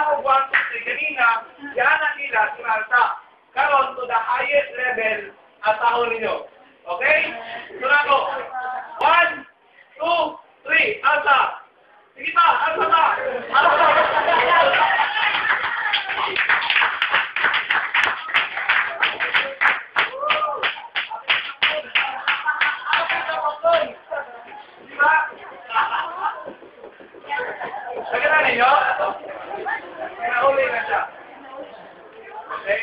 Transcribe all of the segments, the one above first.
ako 1, 2, 3. Kanina, yan ang nila, sinalta. Karon to the highest level at sahon ninyo. Okay? Sura ko. 1, 2, 3. Alta. Sige pa, alta pa. Alta. Diba? Nagana ninyo? Kinahuli na siya. Okay?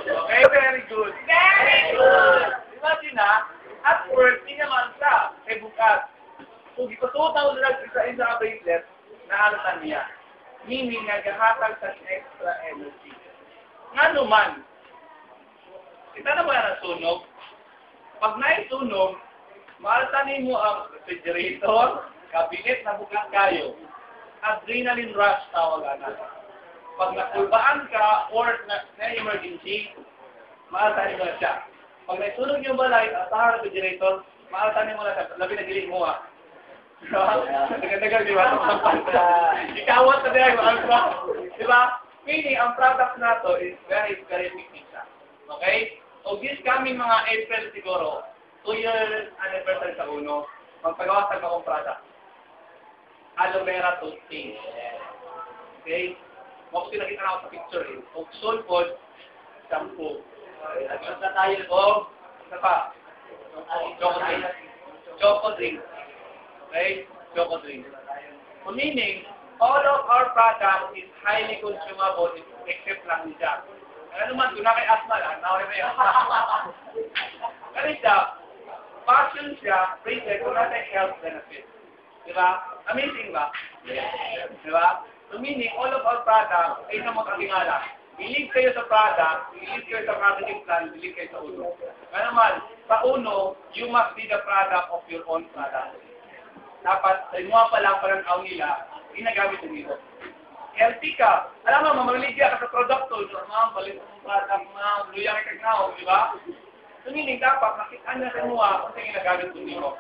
Okay, very good. Very good! Imagine na, at work, hindi naman siya. Kay bukas. Kung ipasutaw na lang sa isa bracelet, nahalatan niya. Meaning, naghahatag sa extra energy. Nga naman, kita na ba na sunog? Pag naisunog, mahalatanin mo ang refrigerator, cabinet na bukas kayo. Adrenaline rush tawagan na. Pag nakulbaan ka or na-emergency, mahalatanin mo na siya. Pag naisunog yung balay at sa refrigerator, mahalatanin mo na siya. Labi na giling mo ha. Dagan-dagan, di ba? Ikawat na din, di ba? Meaning, ang product na to is very, very effective siya. Okay? So, this coming mga April siguro, 2 years anniversary sa uno, magpagawasan ka kong product. Aloe vera toothpaste. Okay? Mokos nakita na ako sa picture eh. Oxol Food, shampoo. Nagkaroon na tayo o, isa pa, choco drink. Choco drink. Okay? Choco drink. So meaning, all of our product is highly consumable except lang niya. Ano naman, kung na kay asma lang, nawari na yun. Kasi siya, passion siya, bracelet, kung na kay health benefit. Diba? Amazing ba? Diba? So meaning, all of our products ay isang magkatingala. Believe kayo sa product, believe kayo sa marketing plan, believe kayo sa uno. Kaya naman, sa uno, you must be the product of your own product. Dapat, sa mga palang nila, ginagamit nyo. Healthy ka. Alam mo, mamaligya ka sa produkto, mga balik mong product, mga luyang ikagnaw, di ba? So meaning, dapat, makitaan na sa mga kung saan ginagamit nyo.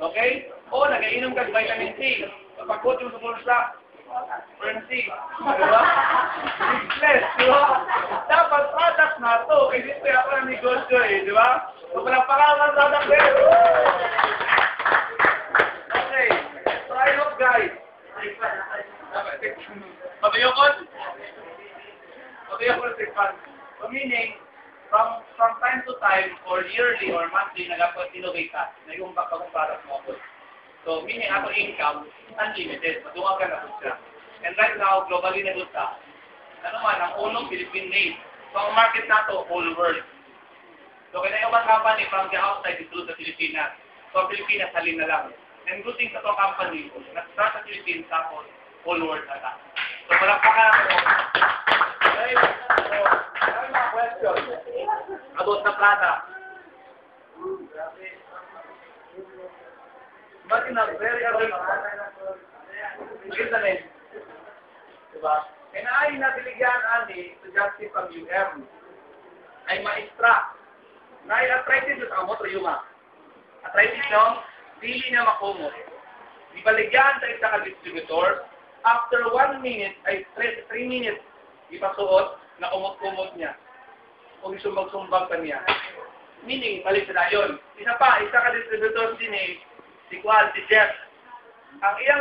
Okay? O, nag-iinom ka sa vitamin C. Kapag-coach mo sa bulsa, vitamin C. Diba? Useless, diba? Dapat product na to. Kasi ito yung ako ng negosyo eh, diba? So, walang pangalan product eh. Okay. Try it, guys. Matayokon? Matayokon sa ikpan. So, meaning, from time to time, or yearly, or monthly, nag-innovate ka. Nag-umbak ka kung product mo ako. So, meaning ako income, unlimited. Madungaw ka na po siya. And right now, globally na gusto. Ano man, ang unong Philippine made. So, ang market na to, whole world. So, kaya yung mga company from the outside is through sa Pilipinas. So, Pilipinas, halin na lang. And good thing sa itong company, nag-start sa Philippines, tapos whole world na lang. So, palakpakan ako. Okay? So, ano mga question about the product? But in a very early listen eh. Diba? Kaya ay nabiligyan ani to justice from UM ay ma-extract. Na-arthritis sa kamot o yuma. Arthritis no? Dili na makumot. Ibaligyan sa isa ka-distributor. After 1 minute, ay 3 minutes, ipasuot na umot-umot niya. O isumbag-sumbag pa niya. Meaning, balik sila yun. Isa pa, isa ka-distributor din eh, si Jeff. Ang iyang